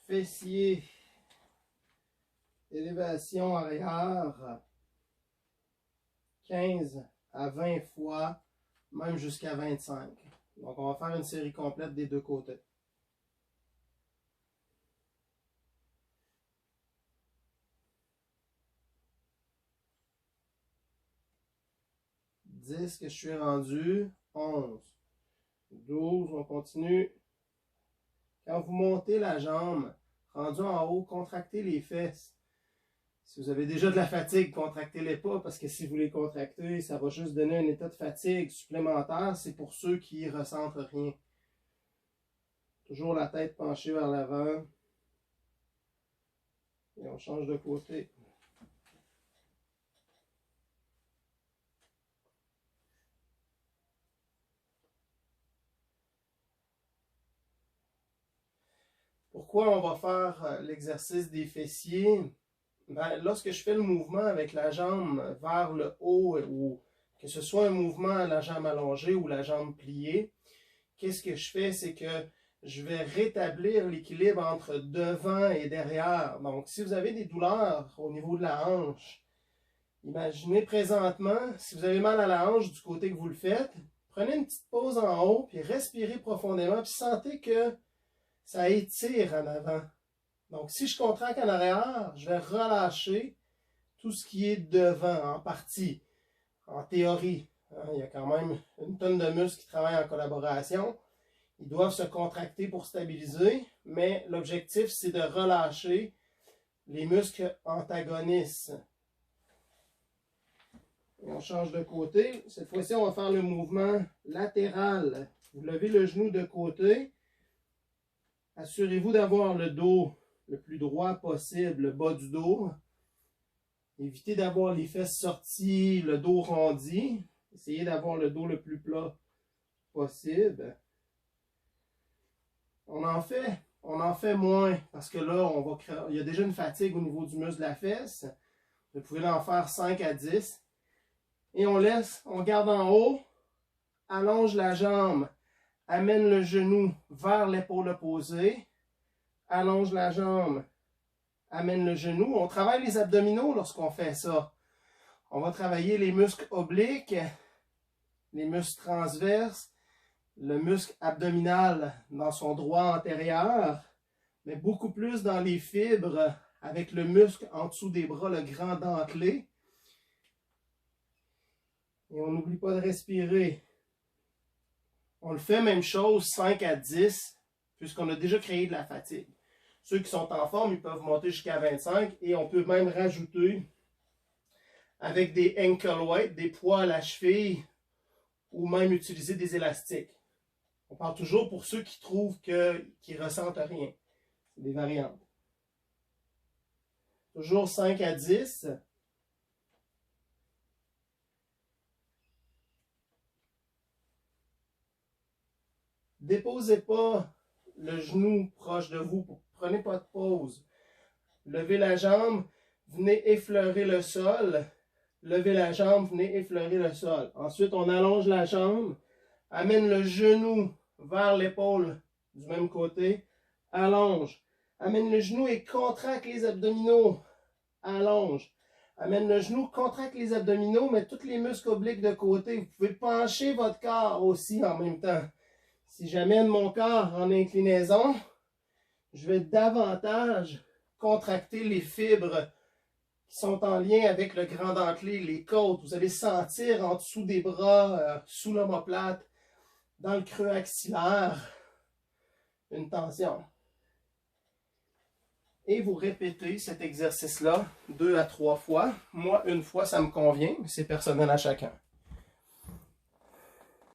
fessier, élévation arrière, 15 à 20 fois, même jusqu'à 25. Donc, on va faire une série complète des deux côtés. Que je suis rendu, 11, 12, on continue. Quand vous montez la jambe, rendu en haut, contractez les fesses. Si vous avez déjà de la fatigue, contractez-les pas, parce que si vous les contractez, ça va juste donner un état de fatigue supplémentaire. C'est pour ceux qui ne ressentent rien. Toujours la tête penchée vers l'avant. Et on change de côté. Pourquoi on va faire l'exercice des fessiers? Ben, lorsque je fais le mouvement avec la jambe vers le haut, ou que ce soit un mouvement à la jambe allongée ou la jambe pliée, qu'est-ce que je fais? C'est que je vais rétablir l'équilibre entre devant et derrière. Donc, si vous avez des douleurs au niveau de la hanche, imaginez présentement, si vous avez mal à la hanche du côté que vous le faites, prenez une petite pause en haut, puis respirez profondément, puis sentez que ça étire en avant. Donc, si je contracte en arrière, je vais relâcher tout ce qui est devant, en partie, en théorie. Il y a quand même une tonne de muscles qui travaillent en collaboration. Ils doivent se contracter pour stabiliser, mais l'objectif, c'est de relâcher les muscles antagonistes. Et on change de côté. Cette fois-ci, on va faire le mouvement latéral. Vous levez le genou de côté. Assurez-vous d'avoir le dos le plus droit possible, le bas du dos. Évitez d'avoir les fesses sorties, le dos rondi. Essayez d'avoir le dos le plus plat possible. On en fait moins parce que là, il y a déjà une fatigue au niveau du muscle de la fesse. Vous pouvez en faire 5 à 10. Et on garde en haut, allonge la jambe, amène le genou vers l'épaule opposée, allonge la jambe, amène le genou. On travaille les abdominaux lorsqu'on fait ça. On va travailler les muscles obliques, les muscles transverses, le muscle abdominal dans son droit antérieur, mais beaucoup plus dans les fibres avec le muscle en dessous des bras, le grand dentelé. Et on n'oublie pas de respirer. On le fait même chose 5 à 10, puisqu'on a déjà créé de la fatigue. Ceux qui sont en forme, ils peuvent monter jusqu'à 25 et on peut même rajouter avec des ankle weights, des poids à la cheville ou même utiliser des élastiques. On parle toujours pour ceux qui trouvent qu'ils ne ressentent rien. C'est des variantes. Toujours 5 à 10. Déposez pas le genou proche de vous. Prenez pas de pause. Levez la jambe, venez effleurer le sol. Levez la jambe, venez effleurer le sol. Ensuite, on allonge la jambe, amène le genou vers l'épaule du même côté, allonge. Amène le genou et contracte les abdominaux. Allonge. Amène le genou, contracte les abdominaux, mais tous les muscles obliques de côté. Vous pouvez pencher votre corps aussi en même temps. Si j'amène mon corps en inclinaison, je vais davantage contracter les fibres qui sont en lien avec le grand dentelé, les côtes. Vous allez sentir en dessous des bras, sous l'omoplate, dans le creux axillaire, une tension. Et vous répétez cet exercice-là 2 à 3 fois. Moi, une fois, ça me convient, mais c'est personnel à chacun.